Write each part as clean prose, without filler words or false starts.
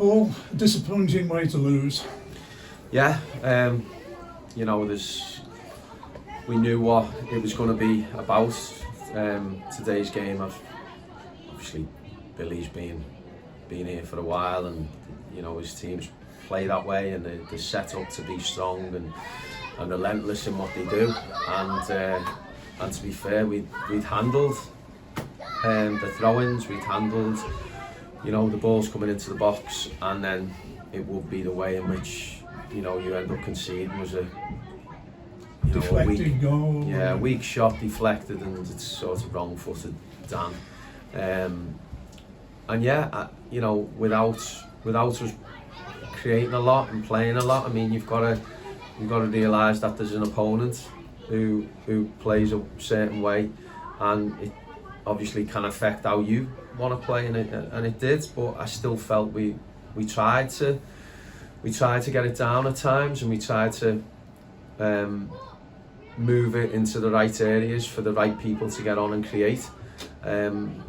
Paul, a disappointing way to lose. Yeah, you know, we knew what it was going to be about. Today's game, obviously Billy's been here for a while, and you know his teams play that way, and they're set up to be strong and relentless in what they do. And to be fair, we'd handled the throw-ins, we'd handled, you know, the balls coming into the box, and then it would be the way in which, you know, you end up conceding was a Deflected goal. Yeah, a weak shot deflected, and it's sort of wrong-footed Dan. And yeah, you know, without us creating a lot and playing a lot, I mean, you've got to realise that there's an opponent who plays a certain way, and it obviously can affect how you want to play, and it did. But I still felt we tried to get it down at times, and we tried to move it into the right areas for the right people to get on and create. And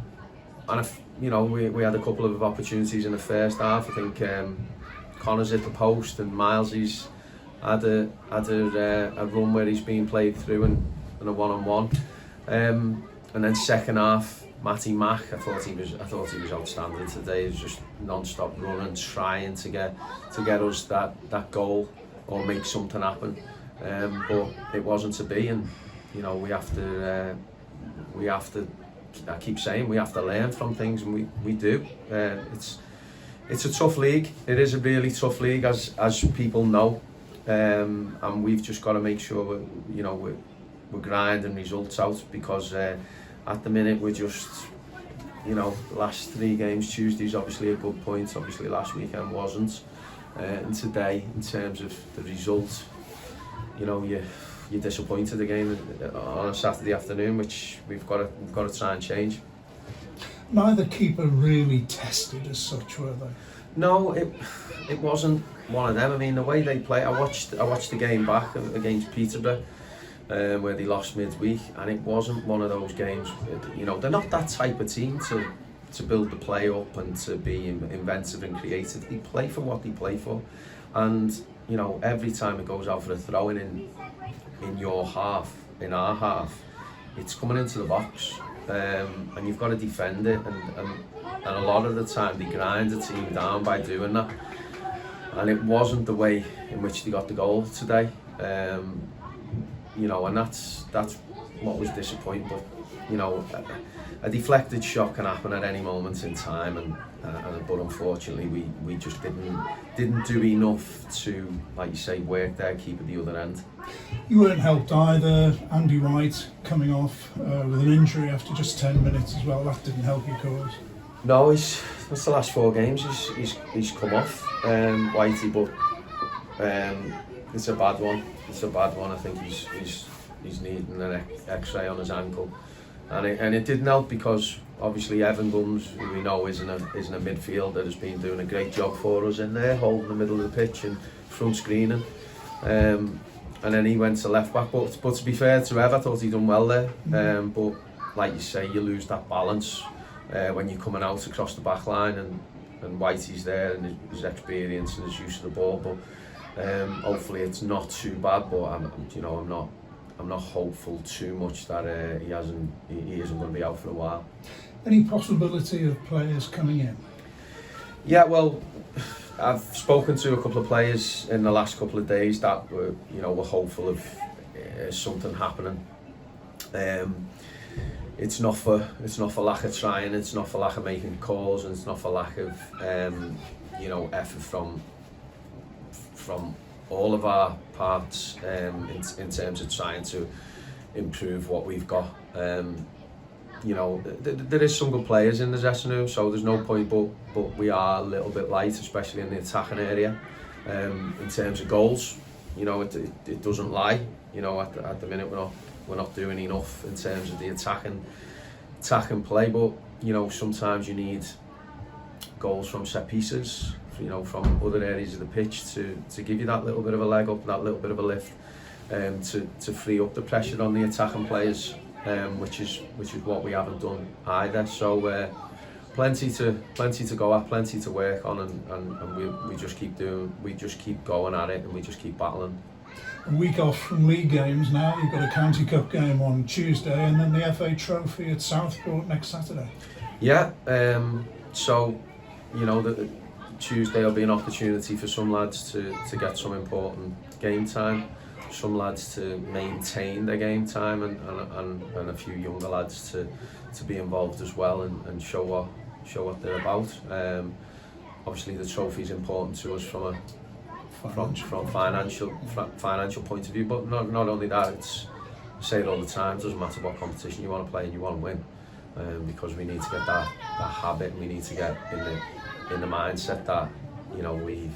you know, we had a couple of opportunities in the first half. I think Connor's hit the post, and Milesy's had a run where he's been played through and a one-on-one. And then second half, Matty Mack, I thought he was outstanding today. He was just non-stop running, trying to get us that goal or make something happen. But it wasn't to be, and you know, we have to. I keep saying we have to learn from things, and we do. It's a tough league. It is a really tough league, as people know, and we've just got to make sure we're grinding results out, because at the minute we're just, you know, the last 3 games. Tuesday's obviously a good point. Obviously last weekend wasn't, and today, in terms of the result, you know, you're disappointed again on a Saturday afternoon, which we've got to try and change. Neither keeper really tested as such, were they? No, it wasn't one of them. I mean, the way they play, I watched the game back against Peterborough, where they lost midweek, and it wasn't one of those games. You know, they're not that type of team to build the play up and to be inventive and creative. They play for what they play for, and you know, every time it goes out for a throw-in in your half, in our half, it's coming into the box, and you've got to defend it, and a lot of the time they grind the team down by doing that, and it wasn't the way in which they got the goal today. You know, and that's what was disappointing. But you know, a deflected shot can happen at any moment in time, but unfortunately we just didn't do enough to, like you say, work their keeper the other end. You weren't helped either. Andy White coming off with an injury after just 10 minutes as well. That didn't help your cause. No, it's the last 4 games he's come off, Whitey, but it's a bad one. It's a bad one. I think he's needing an X-ray on his ankle, and it didn't help, because obviously Evan Guns, who we know isn't a midfielder, has been doing a great job for us in there, holding the middle of the pitch and front screening. And then he went to left back, but to be fair to Ev, I thought he'd done well there. But like you say, you lose that balance when you're coming out across the back line, and Whitey's there, and his experience and his use of the ball. But hopefully it's not too bad. But I'm not hopeful too much that he isn't going to be out for a while. Any possibility of players coming in? Yeah, well, I've spoken to a couple of players in the last couple of days that were hopeful of something happening. It's not for lack of trying. It's not for lack of making calls, and it's not for lack of effort from all of our parts in terms of trying to improve what we've got. There is some good players in the dressing room, so there's no point, but we are a little bit light, especially in the attacking area. In terms of goals, you know, it doesn't lie. You know, at the minute we're not doing enough in terms of the attacking play, but you know, sometimes you need goals from set pieces, you know, from other areas of the pitch to give you that little bit of a leg up, that little bit of a lift, to free up the pressure on the attacking players, which is what we haven't done either. So plenty to go at, plenty to work on, and we just keep going at it, and we just keep battling. A week off from league games now. You've got a County Cup game on Tuesday, and then the FA Trophy at Southport next Saturday. Yeah, so you know, the Tuesday will be an opportunity for some lads to get some important game time, some lads to maintain their game time, and a few younger lads to be involved as well and show what they're about. Obviously the trophy is important to us from financial point of view, but not only that, it's, I say it all the time, it doesn't matter what competition you want to play and you want to win, because we need to get that habit, we need to get in the mindset that, you know, we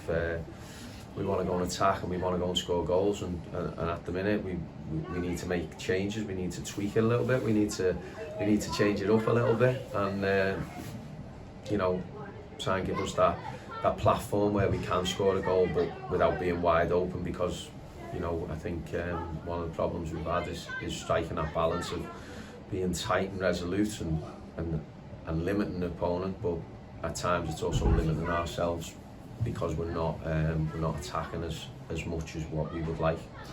want to go and attack and we want to go and score goals, and at the minute we need to make changes, we need to tweak it a little bit, we need to change it up a little bit, and you know, try and give us that platform where we can score a goal but without being wide open, because, you know, I think one of the problems we've had is striking that balance of being tight and resolute and limiting the opponent, but at times it's also limiting ourselves because we're not attacking as much as what we would like.